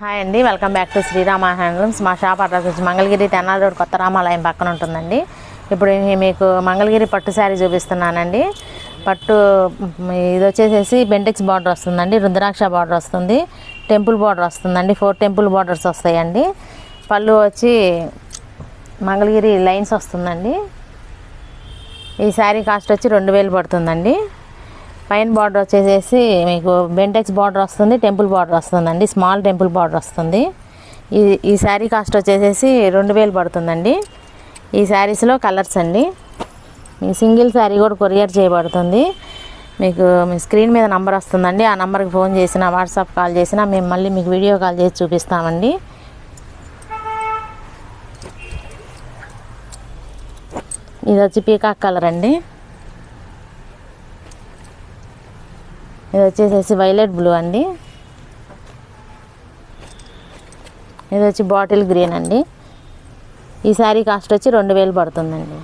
Hi అండి, welcome back to Srirama handlooms. మా shop address వచ్చి మంగళగిరి తెనాలి రోడ్ కొత్త రామాలయం పక్కన ఉంటుందండి. ఇప్పుడు మీకు మంగళగిరి పట్టు శారీ చూపిస్తున్నానండి. పట్టు ఇది వచ్చేసేసి బెంటెక్స్ బార్డర్ వస్తుందండి, రుద్రాక్ష బార్డర్ వస్తుంది, టెంపుల్ బార్డర్ వస్తుందండి. 4 టెంపుల్ బార్డర్స్ వస్తాయండి. పళ్ళు వచ్చి మంగళగిరి లైన్స్ వస్తుందండి. ఈ శారీ కాస్ట్ వచ్చి 2000 పడుతుందండి. పైన బార్డర్ వచ్చేసేసి మీకు బెంటెక్స్ బార్డర్ వస్తుంది, టెంపుల్ బార్డర్ వస్తుందండి, స్మాల్ టెంపుల్ బార్డర్ వస్తుంది. ఈ శారీ కాస్ట్ వచ్చేసేసి 2000 పడుతుందండి. ఈ శారీస్లో కలర్స్ అండి. మీ సింగిల్ శారీ కూడా కొరియర్ చేయబడుతుంది. మీకు మీ స్క్రీన్ మీద నంబర్ వస్తుందండి. ఆ నెంబర్కి ఫోన్ చేసినా వాట్సాప్ కాల్ చేసినా మేము మళ్ళీ మీకు వీడియో కాల్ చేసి చూపిస్తామండి. ఇది వచ్చి పీకాక్ కలర్ అండి. ఇది వచ్చేసేసి వైలెట్ బ్లూ అండి. ఇది వచ్చి బాటిల్ గ్రీన్ అండి. ఈ శారీ కాస్ట్ వచ్చి 2000 పడుతుందండి.